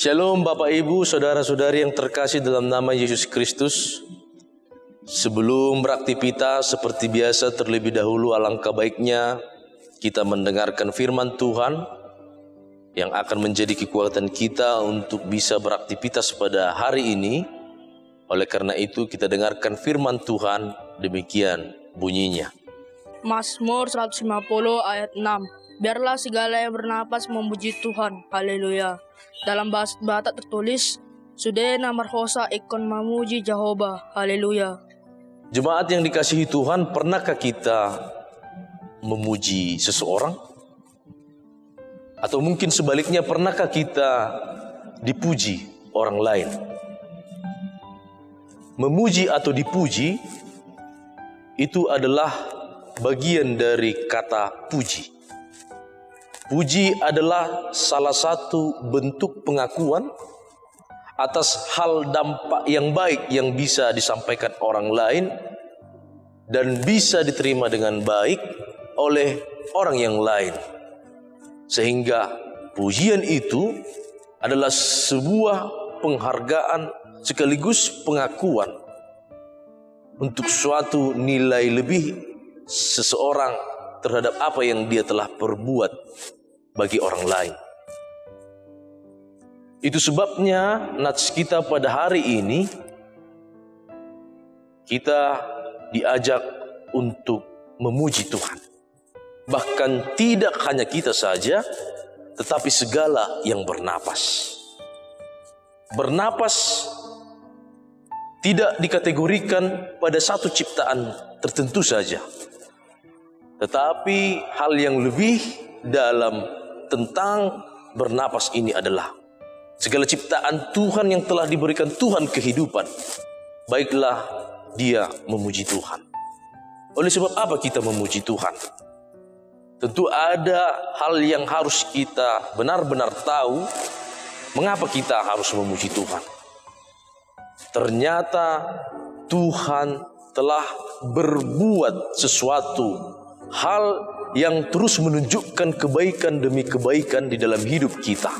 Shalom Bapak Ibu, Saudara-saudari yang terkasih dalam nama Yesus Kristus. Sebelum beraktivitas seperti biasa, terlebih dahulu alangkah baiknya kita mendengarkan firman Tuhan yang akan menjadi kekuatan kita untuk bisa beraktivitas pada hari ini. Oleh karena itu kita dengarkan firman Tuhan, demikian bunyinya. Mazmur 150 ayat 6. Biarlah segala yang bernapas memuji Tuhan. Haleluya. Dalam bahasa Batak tertulis, Sudena marhosa ikon memuji Jehovah. Haleluya. Jemaat yang dikasihi Tuhan, pernahkah kita memuji seseorang? Atau mungkin sebaliknya, pernahkah kita dipuji orang lain? Memuji atau dipuji itu adalah bagian dari kata puji. Puji adalah salah satu bentuk pengakuan atas hal dampak yang baik yang bisa disampaikan orang lain dan bisa diterima dengan baik oleh orang yang lain. Sehingga pujian itu adalah sebuah penghargaan sekaligus pengakuan untuk suatu nilai lebih seseorang terhadap apa yang dia telah perbuat bagi orang lain. Itu sebabnya nats kita pada hari ini, kita diajak untuk memuji Tuhan. Bahkan tidak hanya kita saja, tetapi segala yang bernapas. Bernapas tidak dikategorikan pada satu ciptaan tertentu saja, tetapi hal yang lebih dalam tentang bernapas ini adalah segala ciptaan Tuhan yang telah diberikan Tuhan kehidupan. Baiklah dia memuji Tuhan. Oleh sebab apa kita memuji Tuhan? Tentu ada hal yang harus kita benar-benar tahu mengapa kita harus memuji Tuhan. Ternyata Tuhan telah berbuat sesuatu hal yang terus menunjukkan kebaikan demi kebaikan di dalam hidup kita.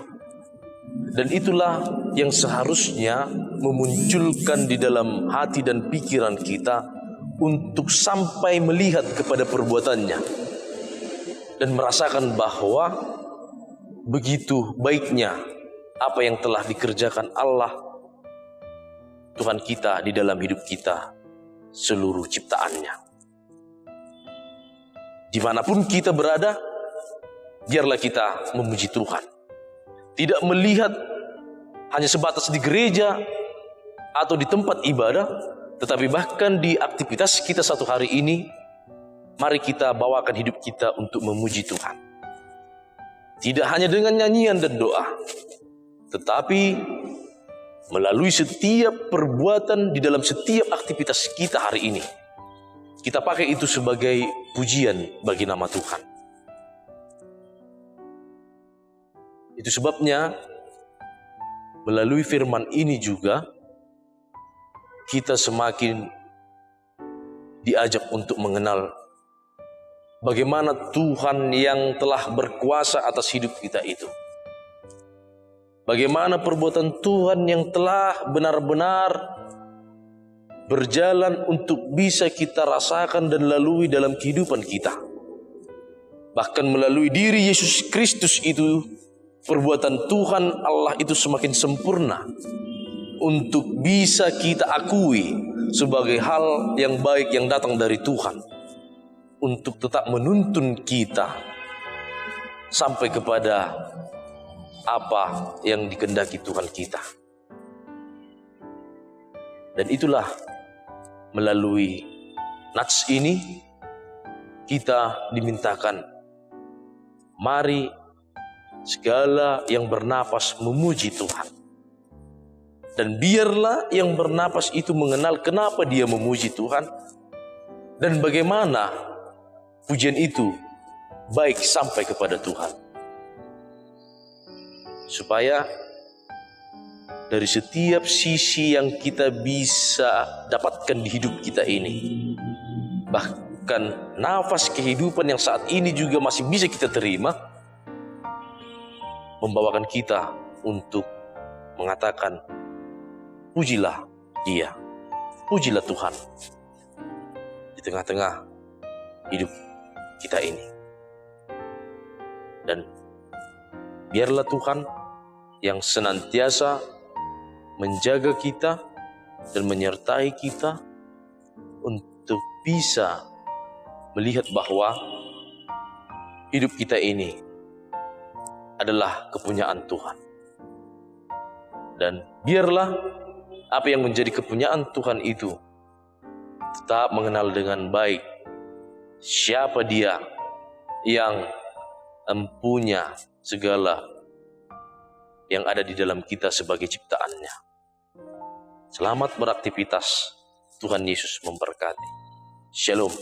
Dan itulah yang seharusnya memunculkan di dalam hati dan pikiran kita untuk sampai melihat kepada perbuatannya dan merasakan bahwa begitu baiknya apa yang telah dikerjakan Allah Tuhan kita di dalam hidup kita, seluruh ciptaannya. Dimanapun kita berada, biarlah kita memuji Tuhan. Tidak melihat hanya sebatas di gereja atau di tempat ibadah, tetapi bahkan di aktivitas kita satu hari ini, mari kita bawakan hidup kita untuk memuji Tuhan. Tidak hanya dengan nyanyian dan doa, tetapi melalui setiap perbuatan di dalam setiap aktivitas kita hari ini. Kita pakai itu sebagai pujian bagi nama Tuhan. Itu sebabnya melalui firman ini juga kita semakin diajak untuk mengenal bagaimana Tuhan yang telah berkuasa atas hidup kita itu. Bagaimana perbuatan Tuhan yang telah benar-benar berjalan untuk bisa kita rasakan dan lalui dalam kehidupan kita. Bahkan melalui diri Yesus Kristus itu, perbuatan Tuhan Allah itu semakin sempurna untuk bisa kita akui sebagai hal yang baik yang datang dari Tuhan, untuk tetap menuntun kita sampai kepada apa yang dikehendaki Tuhan kita. Dan itulah melalui nats ini kita dimintakan, mari segala yang bernapas memuji Tuhan. Dan biarlah yang bernapas itu mengenal kenapa dia memuji Tuhan dan bagaimana pujian itu baik sampai kepada Tuhan. Supaya dari setiap sisi yang kita bisa dapatkan di hidup kita ini, bahkan nafas kehidupan yang saat ini juga masih bisa kita terima, membawakan kita untuk mengatakan, pujilah Dia, pujilah Tuhan di tengah-tengah hidup kita ini. Dan biarlah Tuhan yang senantiasa menjaga kita dan menyertai kita untuk bisa melihat bahwa hidup kita ini adalah kepunyaan Tuhan. Dan biarlah apa yang menjadi kepunyaan Tuhan itu tetap mengenal dengan baik siapa Dia yang mempunyai segala yang ada di dalam kita sebagai ciptaannya. Selamat beraktivitas. Tuhan Yesus memberkati. Shalom.